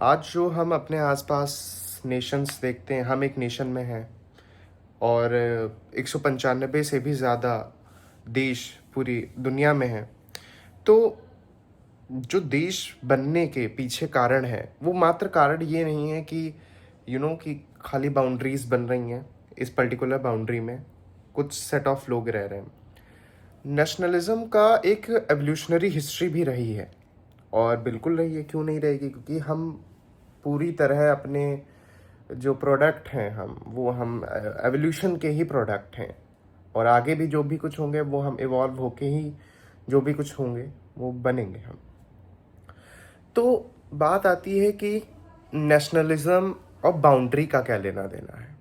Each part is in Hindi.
आज जो हम अपने आसपास नेशंस देखते हैं, हम एक नेशन में हैं और 195 से भी ज़्यादा देश पूरी दुनिया में हैं। तो जो देश बनने के पीछे कारण है, वो मात्र कारण ये नहीं है कि कि खाली बाउंड्रीज बन रही हैं। इस पर्टिकुलर बाउंड्री में कुछ सेट ऑफ लोग रह रहे हैं। नेशनलिज्म का एक एवोल्यूशनरी हिस्ट्री भी रही है और बिल्कुल रही है, क्यों नहीं रहेगी, क्योंकि हम पूरी तरह अपने जो प्रोडक्ट हैं हम एवोल्यूशन के ही प्रोडक्ट हैं और आगे भी जो भी कुछ होंगे वो हम इवॉल्व होके ही जो भी कुछ होंगे वो बनेंगे हम। तो बात आती है कि नेशनलिज्म और बाउंड्री का क्या लेना देना है।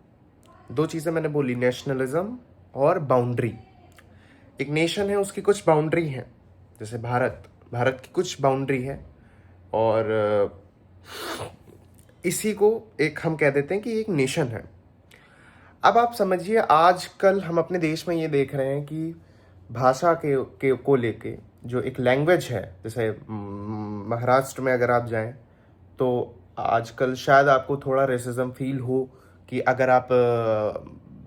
दो चीज़ें मैंने बोली, नेशनलिज्म और बाउंड्री। एक नेशन है, उसकी कुछ बाउंड्री है, जैसे भारत भारत की कुछ बाउंड्री है और इसी को एक हम कह देते हैं कि एक नेशन है। अब आप समझिए, आजकल हम अपने देश में ये देख रहे हैं कि भाषा के को लेके जो एक लैंग्वेज है, जैसे महाराष्ट्र में अगर आप जाएं तो आजकल शायद आपको थोड़ा रेसिज्म फील हो कि अगर आप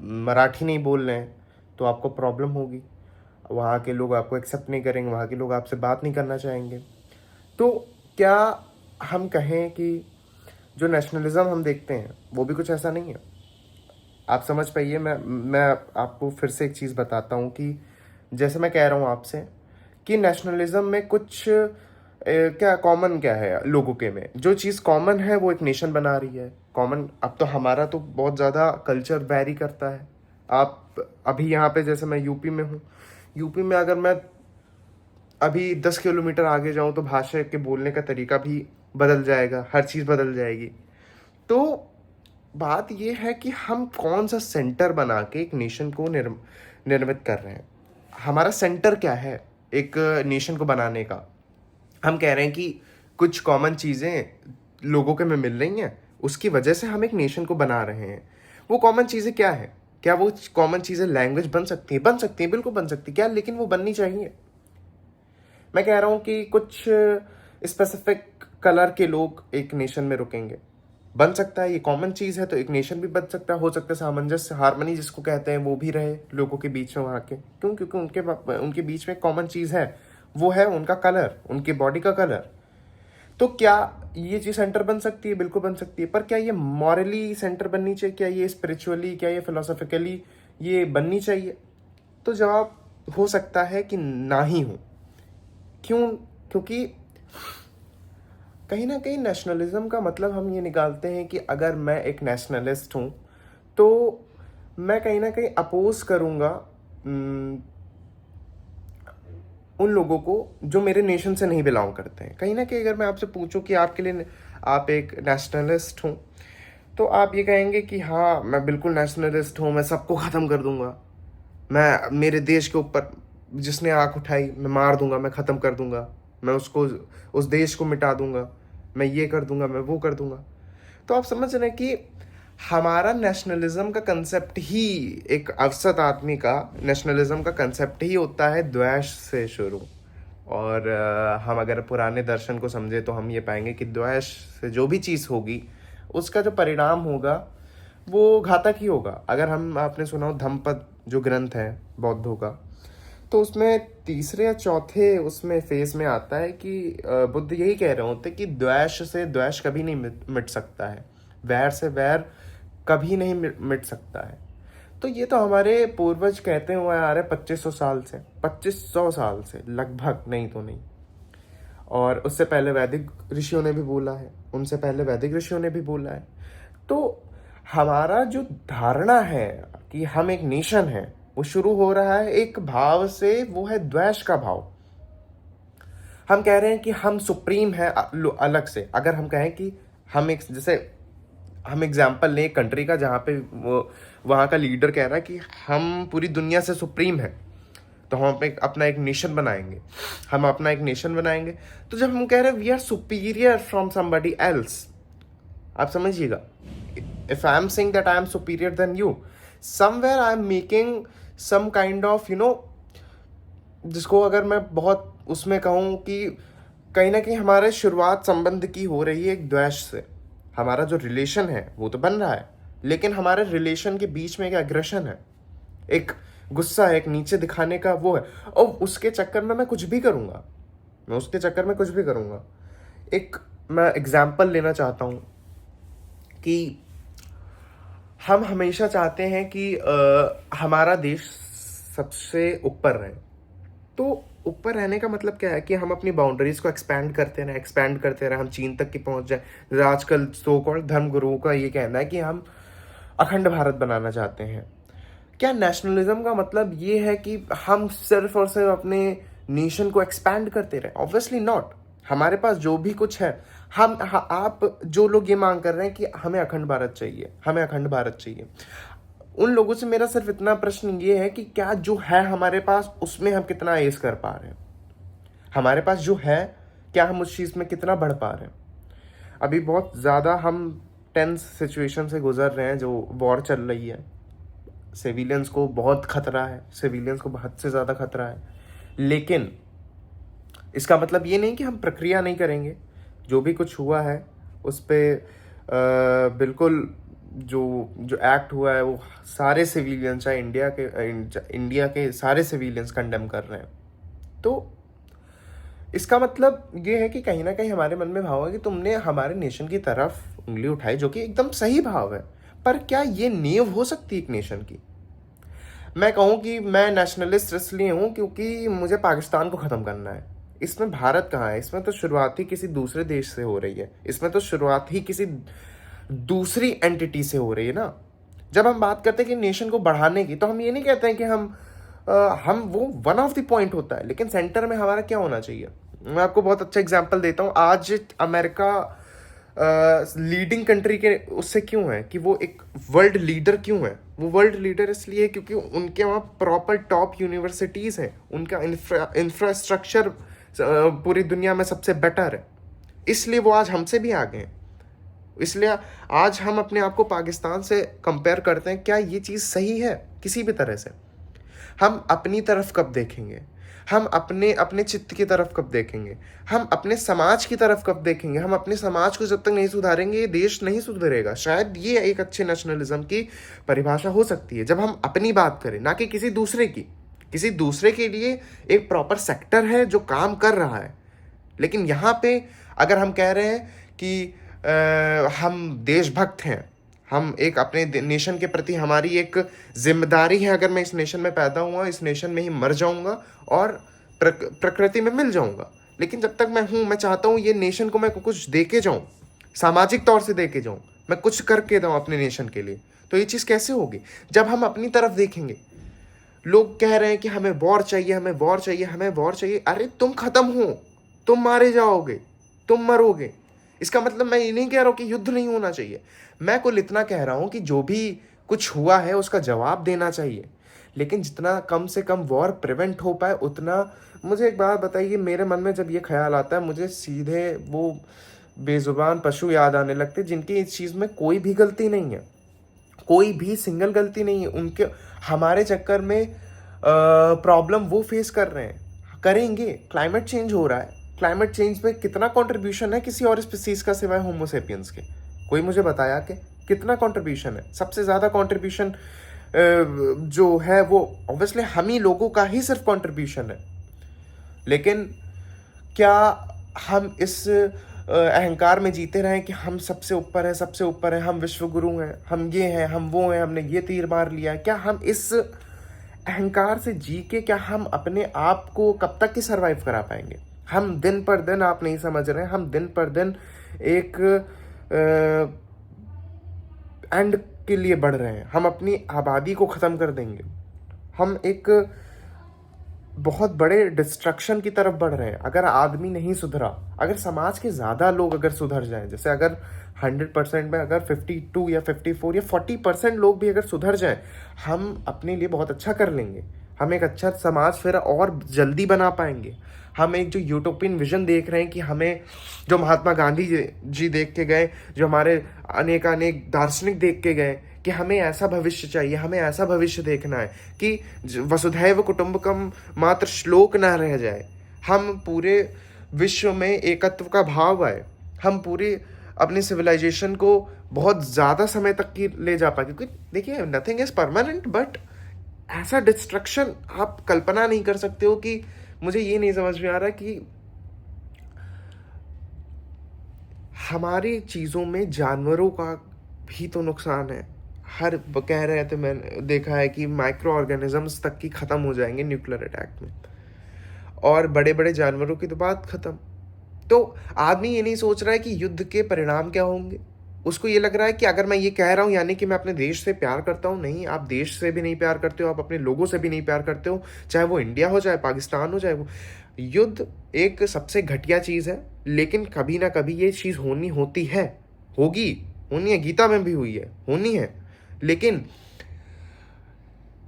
मराठी नहीं बोल रहे हैं तो आपको प्रॉब्लम होगी, वहाँ के लोग आपको एक्सेप्ट नहीं करेंगे, वहाँ के लोग आपसे बात नहीं करना चाहेंगे। तो क्या हम कहें कि जो नेशनलिज्म हम देखते हैं वो भी कुछ ऐसा नहीं है? आप समझ पाइए, मैं आपको फिर से एक चीज़ बताता हूँ कि जैसे मैं कह रहा हूँ आपसे कि नेशनलिज्म में कुछ क्या कॉमन क्या है लोगों के में। जो चीज़ कॉमन है वो एक नेशन बना रही है। कॉमन, अब तो हमारा तो बहुत ज़्यादा कल्चर वैरी करता है। आप अभी यहाँ पे, जैसे मैं यूपी में हूँ, यूपी में अगर मैं अभी 10 किलोमीटर आगे जाऊँ तो भाषा के बोलने का तरीका भी बदल जाएगा, हर चीज़ बदल जाएगी। तो बात यह है कि हम कौन सा सेंटर बना के एक नेशन को निर्मित कर रहे हैं। हमारा सेंटर क्या है एक नेशन को बनाने का? हम कह रहे हैं कि कुछ कॉमन चीज़ें लोगों के में मिल रही हैं, उसकी वजह से हम एक नेशन को बना रहे हैं। वो कॉमन चीज़ें क्या है? क्या वो कॉमन चीज़ें लैंग्वेज बन सकती हैं? बन सकती हैं, बिल्कुल बन सकती है। क्या, लेकिन वो बननी चाहिए। मैं कह रहा हूँ कि कुछ स्पेसिफिक कलर के लोग एक नेशन में रुकेंगे, बन सकता है, ये कॉमन चीज़ है, तो एक नेशन भी बन सकता है। हो सकता है सामंजस्य, हार्मनी जिसको कहते हैं, वो भी रहे लोगों के बीच में वहाँ के। क्यों? क्योंकि उनके बीच में कॉमन चीज़ है, वो है उनका कलर, उनके बॉडी का कलर। तो क्या ये चीज़ सेंटर बन सकती है? बिल्कुल बन सकती है। पर क्या ये मॉरली सेंटर बननी चाहिए? क्या ये स्पिरिचुअली, क्या ये फिलोसॉफिकली ये बननी चाहिए? तो जवाब हो सकता है कि ना ही हो। क्यों? क्योंकि कहीं ना कहीं नेशनलिज्म का मतलब हम ये निकालते हैं कि अगर मैं एक नेशनलिस्ट हूँ तो मैं कहीं ना कहीं अपोज करूँगा उन लोगों को जो मेरे नेशन से नहीं बिलोंग करते हैं। कहीं ना कहीं अगर मैं आपसे पूछूं कि आपके लिए, आप एक नेशनलिस्ट हूँ, तो आप ये कहेंगे कि हाँ, मैं बिल्कुल नेशनलिस्ट हूँ, मैं सबको ख़त्म कर दूंगा, मैं मेरे देश के ऊपर जिसने आँख उठाई मैं मार दूंगा, मैं ख़त्म कर दूंगा, मैं उसको, उस देश को मिटा दूंगा, मैं ये कर दूंगा, मैं वो कर दूंगा। तो आप समझ रहे हैं कि हमारा नेशनलिज्म का कंसेप्ट ही, एक अवसत आदमी का नेशनलिज्म का कंसेप्ट ही होता है द्वेष से शुरू। और हम अगर पुराने दर्शन को समझे तो हम ये पाएंगे कि द्वेष से जो भी चीज़ होगी उसका जो परिणाम होगा वो घातक ही होगा। अगर हम, आपने सुना हो धम्मपद जो ग्रंथ है बौद्धों का, तो उसमें तीसरे या चौथे उसमें फेज में आता है कि बुद्ध यही कह रहे होते कि द्वेष से द्वेष कभी नहीं मिट सकता है, वैर से वैर कभी नहीं मिट सकता है। तो ये तो हमारे पूर्वज कहते हुए आ रहे 2500 साल से, 2500 साल से लगभग, नहीं तो नहीं। और उससे पहले वैदिक ऋषियों ने भी बोला है, उनसे पहले वैदिक ऋषियों ने भी बोला है। तो हमारा जो धारणा है कि हम एक नेशन है, वो शुरू हो रहा है एक भाव से, वो है द्वेष का भाव। हम कह रहे हैं कि हम सुप्रीम है अलग से। अगर हम कहें कि हम एक, जैसे हम एग्जाम्पल लें कंट्री का जहाँ पे वो, वहाँ का लीडर कह रहा है कि हम पूरी दुनिया से सुप्रीम है, तो हम अपना एक नेशन बनाएंगे, हम अपना एक नेशन बनाएंगे। तो जब हम कह रहे हैं we are superior from somebody else, आप समझिएगा, if I am saying that I am superior then you, somewhere I am making some kind of जिसको अगर मैं बहुत उसमें कहूँ कि कहीं ना कहीं हमारे शुरुआत संबंध की हो रही है एक द्वेष से। हमारा जो रिलेशन है वो तो बन रहा है, लेकिन हमारे रिलेशन के बीच में एक एग्रेशन है, एक गुस्सा है, एक नीचे दिखाने का वो है, और उसके चक्कर में मैं कुछ भी करूँगा, मैं उसके चक्कर में कुछ भी करूँगा। एक मैं एग्जाम्पल लेना चाहता हूँ कि हम हमेशा चाहते हैं कि हमारा देश सबसे ऊपर रहे। तो ऊपर रहने का मतलब क्या है कि हम अपनी बाउंड्रीज को एक्सपैंड करते रहे, हम चीन तक की पहुंच जाए। जैसे आजकल सो कॉल्ड धर्म गुरुओं का ये कहना है कि हम अखंड भारत बनाना चाहते हैं। क्या नेशनलिज्म का मतलब ये है कि हम सिर्फ और सिर्फ अपने नेशन को एक्सपैंड करते रहे? Obviously not. हमारे पास जो भी कुछ है, आप जो लोग ये मांग कर रहे हैं कि हमें अखंड भारत चाहिए, हमें अखंड भारत चाहिए, उन लोगों से मेरा सिर्फ इतना प्रश्न ये है कि क्या जो है हमारे पास उसमें हम कितना एस कर पा रहे हैं? हमारे पास जो है क्या हम उस चीज़ में कितना बढ़ पा रहे हैं? अभी बहुत ज़्यादा हम टेंस सिचुएशन से गुजर रहे हैं, जो वॉर चल रही है। सिविलियंस को बहुत खतरा है, सिविलियंस को हद से ज़्यादा खतरा है, लेकिन इसका मतलब ये नहीं कि हम प्रक्रिया नहीं करेंगे। जो भी कुछ हुआ है उस पर बिल्कुल जो जो एक्ट हुआ है वो सारे सिविलियंस, चाहे इंडिया के सारे सिविलियंस कंडेम कर रहे हैं। तो इसका मतलब ये है कि कहीं ना कहीं हमारे मन में भाव है कि तुमने हमारे नेशन की तरफ उंगली उठाई, जो कि एकदम सही भाव है, पर क्या ये नींव हो सकती है एक नेशन की? मैं कहूँ कि मैं नेशनलिस्ट इसलिए हूँ क्योंकि मुझे पाकिस्तान को ख़त्म करना है। इसमें भारत कहाँ है? इसमें तो शुरुआत ही किसी दूसरे देश से हो रही है, इसमें तो शुरुआत ही किसी दूसरी एंटिटी से हो रही है ना। जब हम बात करते हैं कि नेशन को बढ़ाने की, तो हम ये नहीं कहते हैं कि हम वो वन ऑफ द पॉइंट होता है, लेकिन सेंटर में हमारा क्या होना चाहिए? मैं आपको बहुत अच्छा एग्जांपल देता हूँ। आज अमेरिका लीडिंग कंट्री के उससे क्यों है कि वो एक वर्ल्ड लीडर क्यों है? वो वर्ल्ड लीडर इसलिए क्योंकि उनके वहाँ प्रॉपर टॉप यूनिवर्सिटीज़ हैं, उनका इंफ्रास्ट्रक्चर पूरी दुनिया में सबसे बेटर है, इसलिए वो आज हमसे भी आगे हैं। इसलिए आज हम अपने आप को पाकिस्तान से कंपेयर करते हैं। क्या ये चीज़ सही है? किसी भी तरह से हम अपनी तरफ कब देखेंगे? हम अपने अपने चित्त की तरफ कब देखेंगे? हम अपने समाज की तरफ कब देखेंगे? हम अपने समाज को जब तक नहीं सुधारेंगे ये देश नहीं सुधरेगा। शायद ये एक अच्छे नेशनलिज्म की परिभाषा हो सकती है, जब हम अपनी बात करें, ना कि किसी दूसरे की। किसी दूसरे के लिए एक प्रॉपर सेक्टर है जो काम कर रहा है, लेकिन यहाँ पे अगर हम कह रहे हैं कि हम देशभक्त हैं, हम एक अपने नेशन के प्रति हमारी एक जिम्मेदारी है, अगर मैं इस नेशन में पैदा हुआ, इस नेशन में ही मर जाऊंगा और प्रकृति में मिल जाऊंगा, लेकिन जब तक मैं हूँ, मैं चाहता हूँ ये नेशन को मैं कुछ दे के जाऊँ, सामाजिक तौर से दे के जाऊँ, मैं कुछ करके दूँ अपने नेशन के लिए। तो ये चीज़ कैसे होगी? जब हम अपनी तरफ देखेंगे। लोग कह रहे हैं कि हमें वॉर चाहिए, हमें वॉर चाहिए, हमें वॉर चाहिए। अरे तुम खत्म हो, तुम मारे जाओगे, तुम मरोगे। इसका मतलब मैं ये नहीं कह रहा हूँ कि युद्ध नहीं होना चाहिए, मैं कुल इतना कह रहा हूँ कि जो भी कुछ हुआ है उसका जवाब देना चाहिए, लेकिन जितना कम से कम वॉर प्रिवेंट हो पाए उतना। मुझे एक बात बताइए, मेरे मन में जब ये ख्याल आता है, मुझे सीधे वो बेजुबान पशु याद आने लगते जिनकी इस चीज़ में कोई भी गलती नहीं है, कोई भी सिंगल गलती नहीं है। उनके हमारे चक्कर में प्रॉब्लम वो फेस कर रहे हैं, करेंगे। क्लाइमेट चेंज हो रहा है, क्लाइमेट चेंज में कितना कंट्रीब्यूशन है किसी और स्पीसीज का सिवाय होमो सेपियंस के? कोई मुझे बताया कि कितना कंट्रीब्यूशन है? सबसे ज़्यादा कंट्रीब्यूशन जो है वो ऑब्वियसली हम ही लोगों का ही सिर्फ कंट्रीब्यूशन है। लेकिन क्या हम इस अहंकार में जीते रहें कि हम सबसे ऊपर हैं, सबसे ऊपर हैं, हम विश्व गुरु हैं, हम ये हैं, हम वो हैं, हमने ये तीर मार लिया है? क्या हम इस अहंकार से जी के क्या हम अपने आप को कब तक ही सर्वाइव करा पाएंगे? हम दिन पर दिन, आप नहीं समझ रहे हैं, हम दिन पर दिन एक एंड के लिए बढ़ रहे हैं। हम अपनी आबादी को ख़त्म कर देंगे, हम एक बहुत बड़े डिस्ट्रक्शन की तरफ बढ़ रहे हैं अगर आदमी नहीं सुधरा। अगर समाज के ज़्यादा लोग अगर सुधर जाएं, जैसे अगर 100% में अगर 52 या 54 या 40% लोग भी अगर सुधर जाएं, हम अपने लिए बहुत अच्छा कर लेंगे। हम एक अच्छा समाज फिर और जल्दी बना पाएंगे। हम एक जो यूटोपियन विजन देख रहे हैं कि हमें, जो महात्मा गांधी जी देख के गए, जो हमारे अनेक दार्शनिक देख के गए कि हमें ऐसा भविष्य चाहिए, हमें ऐसा भविष्य देखना है कि वसुधैव कुटुंबकम मात्र श्लोक ना रह जाए। हम पूरे विश्व में एकत्व का भाव आए, हम पूरी अपनी सिविलाइजेशन को बहुत ज़्यादा समय तक की ले जा पाए। क्योंकि देखिए, नथिंग इज परमानेंट, बट ऐसा डिस्ट्रक्शन आप कल्पना नहीं कर सकते हो कि मुझे ये नहीं समझ में आ रहा कि हमारी चीज़ों में जानवरों का भी तो नुकसान है। हर कह रहे थे, मैंने देखा है कि माइक्रो ऑर्गेनिजम्स तक की ख़त्म हो जाएंगे न्यूक्लियर अटैक में, और बड़े बड़े जानवरों की तो बात ख़त्म। तो आदमी ये नहीं सोच रहा है कि युद्ध के परिणाम क्या होंगे। उसको ये लग रहा है कि अगर मैं ये कह रहा हूँ यानी कि मैं अपने देश से प्यार करता हूँ। नहीं, आप देश से भी नहीं प्यार करते हो, आप अपने लोगों से भी नहीं प्यार करते हो, चाहे वो इंडिया हो, चाहे पाकिस्तान हो, चाहे वो। युद्ध एक सबसे घटिया चीज़ है, लेकिन कभी ना कभी ये चीज़ होनी होती है, होगी, होनी है। गीता में भी हुई है, होनी है। लेकिन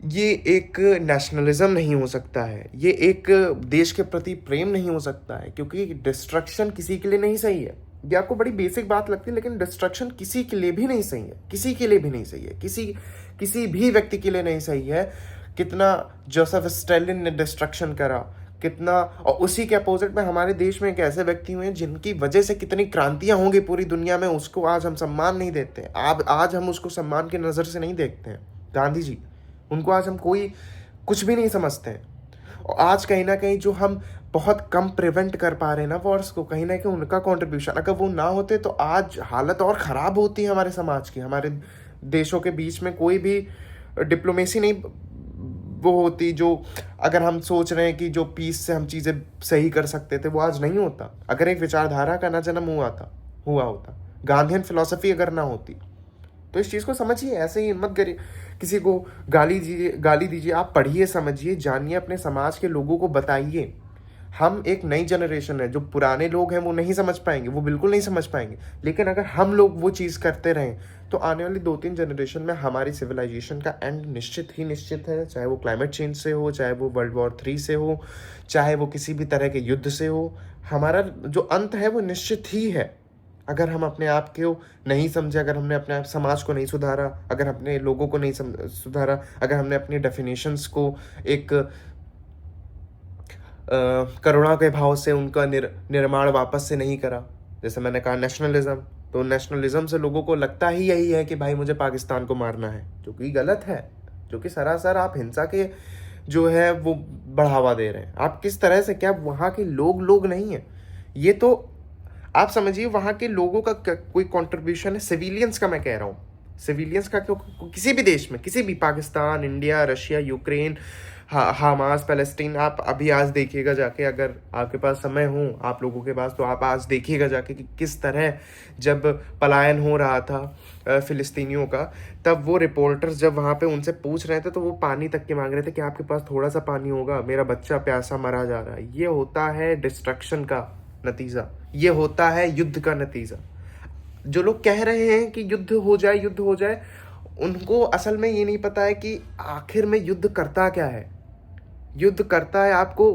ये एक नेशनलिज्म नहीं हो सकता है, ये एक देश के प्रति प्रेम नहीं हो सकता है, क्योंकि डिस्ट्रक्शन किसी के लिए नहीं सही है। ये आपको बड़ी बेसिक बात लगती है, लेकिन डिस्ट्रक्शन किसी के लिए भी नहीं सही है, किसी के लिए भी नहीं सही है, किसी भी व्यक्ति के लिए नहीं सही है। कितना जोसेफ स्टालिन ने डिस्ट्रक्शन करा, कितना, और उसी के अपोजिट में हमारे देश में एक ऐसे व्यक्ति हुए हैं जिनकी वजह से कितनी क्रांतियां होंगी पूरी दुनिया में, उसको आज हम सम्मान नहीं देते हैं। आज हम उसको सम्मान की नज़र से नहीं देखते हैं। गांधी जी, उनको आज हम कोई कुछ भी नहीं समझते हैं। और आज कहीं ना कहीं जो हम बहुत कम प्रिवेंट कर पा रहे हैं ना वॉर्स को, कहीं ना कहीं उनका कंट्रीब्यूशन, अगर वो ना होते तो आज हालत और ख़राब होती है हमारे समाज की। हमारे देशों के बीच में कोई भी डिप्लोमेसी नहीं वो होती, जो अगर हम सोच रहे हैं कि जो पीस से हम चीज़ें सही कर सकते थे, वो आज नहीं होता। अगर एक विचारधारा का ना जन्म हुआ होता, गांधीयन फिलॉसफी अगर ना होती, तो इस चीज़ को समझिए। ऐसे ही मत करिए, किसी को गाली दीजिए, आप पढ़िए, समझिए, जानिए, अपने समाज के लोगों को बताइए। हम एक नई जनरेशन है, जो पुराने लोग हैं वो नहीं समझ पाएंगे, वो बिल्कुल नहीं समझ पाएंगे। लेकिन अगर हम लोग वो चीज़ करते रहें तो आने वाली 2-3 जनरेशन में हमारी सिविलाइजेशन का एंड निश्चित ही निश्चित है। चाहे वो क्लाइमेट चेंज से हो, चाहे वो वर्ल्ड वॉर 3 से हो, चाहे वो किसी भी तरह के युद्ध से हो, हमारा जो अंत है वो निश्चित ही है। अगर हम अपने आप को नहीं समझे, अगर हमने अपने आप समाज को नहीं सुधारा, अगर अपने लोगों को नहीं सुधारा, अगर हमने अपनी डेफिनेशंस को एक करुणा के भाव से उनका निर्माण वापस से नहीं करा, जैसे मैंने कहा नेशनलिज्म, तो नेशनलिज्म से लोगों को लगता ही यही है कि भाई मुझे पाकिस्तान को मारना है, जो कि गलत है, जो कि सरासर आप हिंसा के जो है वो बढ़ावा दे रहे हैं। आप किस तरह से, क्या वहाँ के लोग नहीं है, ये तो आप समझिए वहाँ के लोगों का कोई कंट्रीब्यूशन है। सिविलियंस का मैं कह रहा हूँ, सिविलियंस का, किसी भी देश में, किसी भी, Pakistan, India, Russia, Ukraine, Hamas, Palestine, आप अभी आज देखिएगा जाके, अगर आपके पास समय हो आप लोगों के पास, तो आप आज देखिएगा जाके कि किस तरह जब पलायन हो रहा था फिलिस्तीनियों का, तब वो रिपोर्टर्स जब वहाँ पे उनसे पूछ रहे थे तो वो पानी तक के मांग रहे थे कि आपके पास थोड़ा सा पानी होगा, मेरा बच्चा प्यासा मरा जा रहा है। ये होता है डिस्ट्रक्शन का नतीजा, ये होता है युद्ध का नतीजा। जो लोग कह रहे हैं कि युद्ध हो जाए, उनको असल में ये नहीं पता है कि आखिर में युद्ध करता क्या है। युद्ध करता है, आपको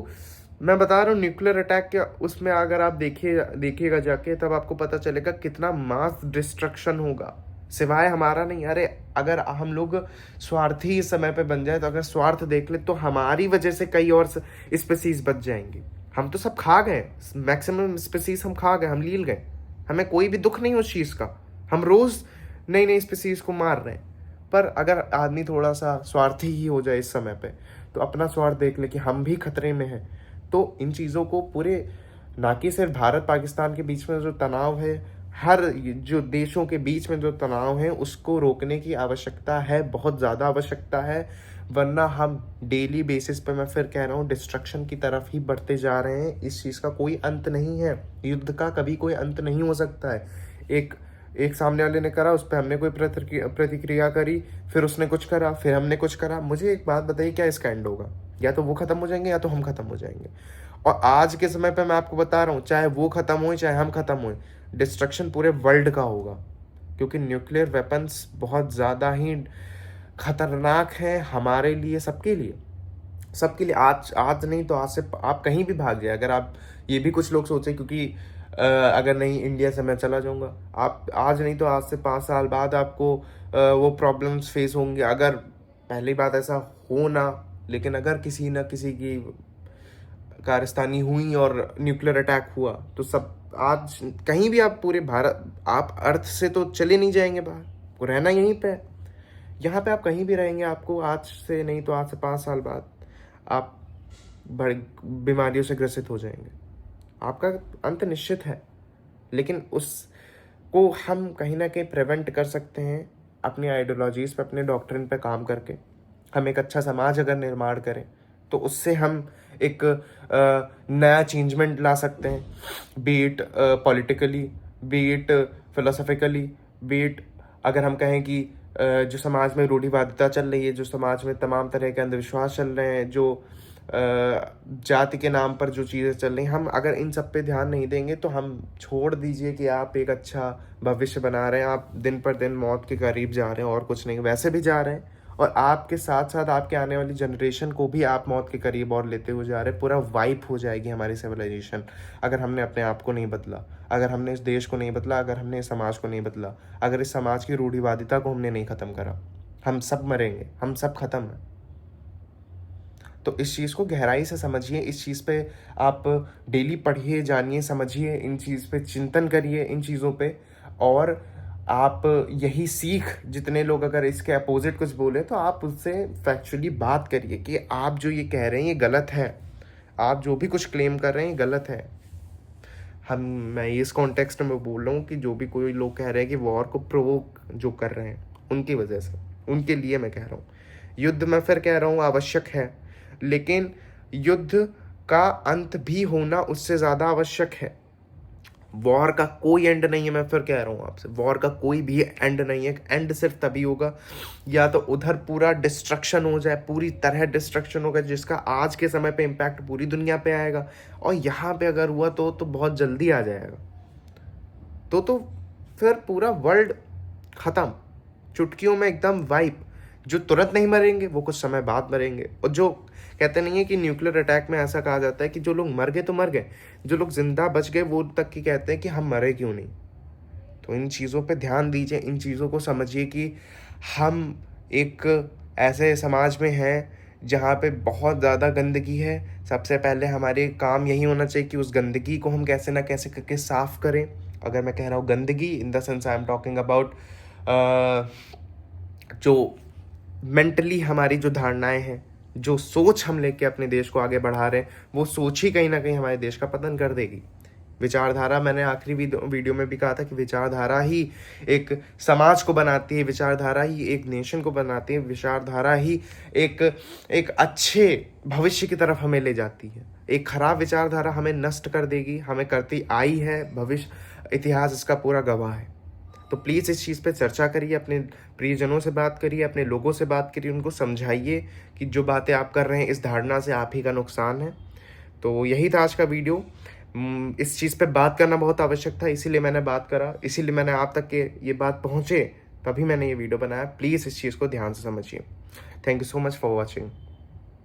मैं बता रहा हूँ, न्यूक्लियर अटैक के उसमें अगर आप देखिएगा जाके, तब आपको पता चलेगा कितना मास डिस्ट्रक्शन होगा, सिवाय हमारा नहीं। अरे अगर हम लोग स्वार्थी इस समय पे बन जाए, तो अगर स्वार्थ देख ले तो हमारी वजह से कई और स्पेसीज बच जाएंगी। हम तो सब खा गए, मैक्सिमम स्पेसीज हम खा गए, हम लील गए, हमें कोई भी दुख नहीं उस चीज़ का। हम रोज़ नई नई स्पेसीज को मार रहे हैं। पर अगर आदमी थोड़ा सा स्वार्थी ही हो जाए इस समय पे, तो अपना स्वार्थ देख ले कि हम भी खतरे में हैं, तो इन चीज़ों को पूरे, ना कि सिर्फ भारत पाकिस्तान के बीच में जो तनाव है, हर जो देशों के बीच में जो तनाव है, उसको रोकने की आवश्यकता है, बहुत ज़्यादा आवश्यकता है। वरना हम डेली बेसिस पे, मैं फिर कह रहा हूँ, डिस्ट्रक्शन की तरफ ही बढ़ते जा रहे हैं। इस चीज़ का कोई अंत नहीं है, युद्ध का कभी कोई अंत नहीं हो सकता है। एक सामने वाले ने करा, उस पर हमने कोई प्रतिक्रिया करी, फिर उसने कुछ करा, फिर हमने कुछ करा। मुझे एक बात बताइए, क्या इसका एंड होगा? या तो वो ख़त्म हो जाएंगे या तो हम ख़त्म हो जाएंगे। और आज के समय पे मैं आपको बता रहा हूँ, चाहे वो ख़त्म हो चाहे हम ख़त्म हो, डिस्ट्रक्शन पूरे वर्ल्ड का होगा, क्योंकि न्यूक्लियर वेपन्स बहुत ज़्यादा ही खतरनाक है हमारे लिए, सबके लिए। आज नहीं तो आज से आप कहीं भी भाग जाए, अगर आप, ये भी कुछ लोग सोचे क्योंकि अगर नहीं इंडिया से मैं चला जाऊंगा, आप आज नहीं तो आज से 5 साल बाद आपको वो प्रॉब्लम्स फेस होंगे। अगर पहली बात ऐसा हो ना, लेकिन अगर किसी न किसी की कारस्तानी हुई और न्यूक्लियर अटैक हुआ, तो सब आज कहीं भी आप पूरे भारत, आप अर्थ से तो चले नहीं जाएंगे बाहर, वो रहना यहीं पे है। यहाँ पे आप कहीं भी रहेंगे, आपको आज से नहीं तो आज से 5 साल बाद आप बड़ी बीमारियों से ग्रसित हो जाएंगे, आपका अंत निश्चित है। लेकिन उसको हम कहीं ना कहीं प्रिवेंट कर सकते हैं अपनी आइडियोलॉजीज़ पे, अपने डॉक्ट्रिन पे काम करके। हम एक अच्छा समाज अगर निर्माण करें तो उससे हम एक नया चेंजमेंट ला सकते हैं, be it politically, be it philosophically, be it अगर हम कहें कि जो समाज में रूढ़िवादिता चल रही है, जो समाज में तमाम तरह के अंधविश्वास चल रहे हैं, जो जाति के नाम पर जो चीज़ें चल रही हैं, हम अगर इन सब पे ध्यान नहीं देंगे तो हम छोड़ दीजिए कि आप एक अच्छा भविष्य बना रहे हैं, आप दिन पर दिन मौत के करीब जा रहे हैं और कुछ नहीं, वैसे भी जा रहे हैं, और आपके साथ साथ आपके आने वाली जनरेशन को भी आप मौत के करीब और लेते हुए जा रहे हैं। पूरा वाइप हो जाएगी हमारी सिविलाइजेशन अगर हमने अपने आप को नहीं बदला, अगर हमने इस देश को नहीं बदला, अगर हमने इस समाज को नहीं बदला, अगर इस समाज की रूढ़िवादिता को हमने नहीं ख़त्म करा। हम सब मरेंगे, हम सब खत्म हैं। तो इस चीज़ को गहराई से समझिए, इस चीज़ पे आप डेली पढ़िए, जानिए, समझिए, इन चीज़ पे चिंतन करिए, इन चीज़ों पे। और आप यही सीख, जितने लोग अगर इसके अपोजिट कुछ बोले तो आप उससे फैक्चुअली बात करिए कि आप जो ये कह रहे हैं ये गलत है, आप जो भी कुछ क्लेम कर रहे हैं ये गलत है। मैं इस कॉन्टेक्स्ट में बोल रहा हूँ कि जो भी कोई लोग कह रहे हैं कि वॉर को प्रोवोक जो कर रहे हैं, उनकी वजह से, उनके लिए मैं कह रहा हूँ। युद्ध मैं फिर कह रहा हूँ आवश्यक है, लेकिन युद्ध का अंत भी होना उससे ज़्यादा आवश्यक है। वॉर का कोई एंड नहीं है, मैं फिर कह रहा हूँ आपसे, वॉर का कोई भी एंड नहीं है। एंड सिर्फ तभी होगा या तो उधर पूरा डिस्ट्रक्शन हो जाए, पूरी तरह डिस्ट्रक्शन होगा जिसका आज के समय पे इम्पैक्ट पूरी दुनिया पे आएगा, और यहाँ पे अगर हुआ तो बहुत जल्दी आ जाएगा, तो फिर पूरा वर्ल्ड ख़त्म, चुटकियों में एकदम वाइप। जो तुरंत नहीं मरेंगे वो कुछ समय बाद मरेंगे। और जो कहते नहीं है कि न्यूक्लियर अटैक में ऐसा कहा जाता है कि जो लोग मर गए तो मर गए, जो लोग जिंदा बच गए वो तक की कहते हैं कि हम मरे क्यों नहीं। तो इन चीज़ों पे ध्यान दीजिए, इन चीज़ों को समझिए कि हम एक ऐसे समाज में हैं जहाँ पे बहुत ज़्यादा गंदगी है। सबसे पहले हमारे काम यही होना चाहिए कि उस गंदगी को हम कैसे ना कैसे करके साफ़ करें। अगर मैं कह रहा हूँ गंदगी, in the sense I am talking about जो मेंटली हमारी जो धारणाएं हैं, जो सोच हम लेके अपने देश को आगे बढ़ा रहे हैं, वो सोच ही कहीं ना कहीं हमारे देश का पतन कर देगी। विचारधारा, मैंने आखिरी वीडियो में भी कहा था कि विचारधारा ही एक समाज को बनाती है, विचारधारा ही एक नेशन को बनाती है, विचारधारा ही एक अच्छे भविष्य की तरफ हमें ले जाती है। एक खराब विचारधारा हमें नष्ट कर देगी, हमें करती आई है, भविष्य इतिहास इसका पूरा गवाह है। तो प्लीज़ इस चीज़ पे चर्चा करिए, अपने प्रियजनों से बात करिए, अपने लोगों से बात करिए, उनको समझाइए कि जो बातें आप कर रहे हैं इस धारणा से आप ही का नुकसान है। तो यही था आज का वीडियो। इस चीज़ पे बात करना बहुत आवश्यक था, इसीलिए मैंने बात करा, इसीलिए मैंने आप तक के ये बात पहुँचे, तभी मैंने ये वीडियो बनाया। प्लीज़ इस चीज़ को ध्यान से समझिए। Thank you so much for watching.